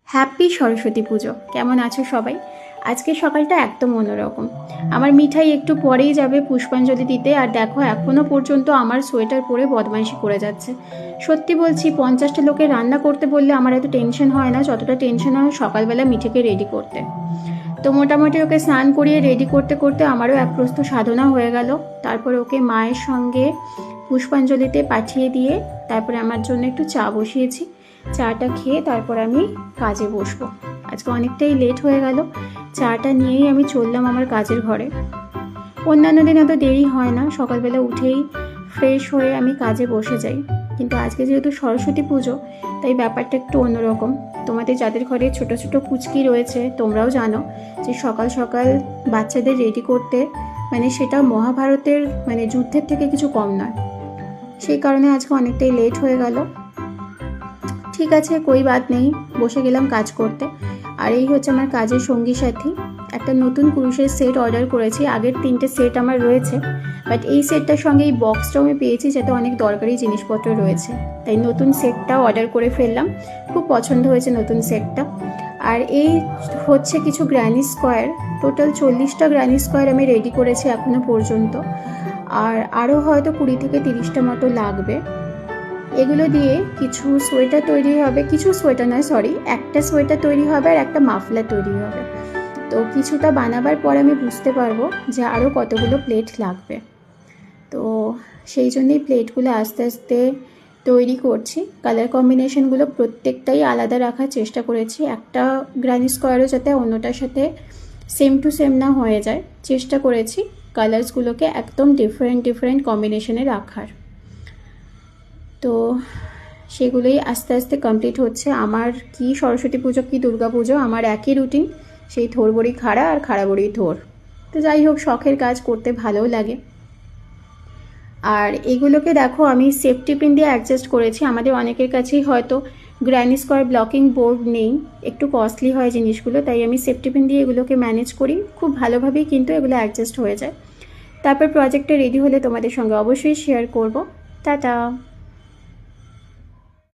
Happy Saraswati পুজো। কেমন আছো সবাই? আজকে সকালটা একদম অন্যরকম। আমার মিঠাই একটু পরেই যাবে পুষ্পাঞ্জলি দিতে, আর দেখো এখনও পর্যন্ত আমার সোয়েটার পরে বদমাইশি করে যাচ্ছে। সত্যি বলছি, 50টা লোকের রান্না করতে বললে আমার এত টেনশন হয় না যতটা টেনশন হয় সকালবেলা মিঠেকে রেডি করতে। তো মোটামুটি ওকে স্নান করিয়ে রেডি করতে করতে আমারও এক প্রস্থ সাধনা হয়ে গেল। তারপর ওকে মায়ের সঙ্গে পুষ্পাঞ্জলিতে পাঠিয়ে দিয়ে তারপরে আমার জন্য একটু চা বসিয়েছি। চাটা খেয়ে তারপর আমি কাজে বসবো। আজকে অনেকটাই লেট হয়ে গেল। চাটা নিয়েই আমি চললাম আমার কাজের ঘরে। অন্যান্য দিন এত দেরি হয় না, সকালবেলা উঠেই ফ্রেশ হয়ে আমি কাজে বসে যাই। কিন্তু আজকে যেহেতু সরস্বতী পুজো, তাই ব্যাপারটা একটু অন্যরকম। তোমাদের যাদের ঘরে ছোট ছোট পুচকি রয়েছে তোমরাও জানো যে সকাল সকাল বাচ্চাদের রেডি করতে সেটা মহাভারতের যুদ্ধের থেকে কিছু কম নয়। সেই কারণে আজকে অনেকটাই লেট হয়ে গেল। ঠিক আছে, কই বাদ নেই, বসে গেলাম কাজ করতে। আর এই হচ্ছে আমার কাজের সঙ্গী সাথী। একটা নতুন কুরুশের সেট অর্ডার করেছি। আগের 3টে সেট আমার রয়েছে, বাট এই সেটটার সঙ্গে এই বক্সটাও আমি পেয়েছি যাতে অনেক দরকারি জিনিসপত্র রয়েছে, তাই নতুন সেটটাও অর্ডার করে ফেললাম। খুব পছন্দ হয়েছে নতুন সেটটা। আর এই হচ্ছে কিছু গ্র্যানি স্কোয়ার, টোটাল 40টা গ্র্যানি স্কোয়ার আমি রেডি করেছি এখনো পর্যন্ত। আর আরও হয়তো 20 থেকে 30টা মতো লাগবে। এগুলো দিয়ে কিছু সোয়েটার তৈরি হবে, কিছু সোয়েটার নয় সরি, একটা সোয়েটার তৈরি হবে আর একটা মাফলার তৈরি হবে। তো কিছুটা বানাবার পর আমি বুঝতে পারবো যে আরও কতগুলো প্লেট লাগবে। তো সেই জন্যই প্লেটগুলো আস্তে আস্তে তৈরি করছি। কালার কম্বিনেশনগুলো প্রত্যেকটাই আলাদা রাখার চেষ্টা করেছি, একটা গ্র্যানি স্কোয়ারও যাতে অন্যটার সাথে সেম টু সেম না হয়ে যায় চেষ্টা করেছি কালার্সগুলোকে একদম ডিফারেন্ট কম্বিনেশনে রাখার। তো সেগুলোই আস্তে আস্তে কমপ্লিট হচ্ছে। আমার কি সরস্বতী পুজো কি দুর্গা পুজো, আমার একই রুটিন, সেই থোর বড়ি খাড়া আর খাড়া বড়ি থোর। তো যাই হোক, শখের কাজ করতে ভালোও লাগে। আর এগুলোকে দেখো আমি সেফটি পিন দিয়ে অ্যাডজাস্ট করেছি। আমাদের অনেকের কাছেই হয়তো গ্র্যানি স্কোয়ার ব্লকিং বোর্ড নেই, একটু কস্টলি হয় জিনিসগুলো, তাই আমি সেফটি পিন দিয়ে এগুলোকে ম্যানেজ করি। খুব ভালোভাবেই কিন্তু এগুলো অ্যাডজাস্ট হয়ে যায়। তারপর প্রজেক্টটা রেডি হলে তোমাদের সঙ্গে অবশ্যই শেয়ার করব। টাটা।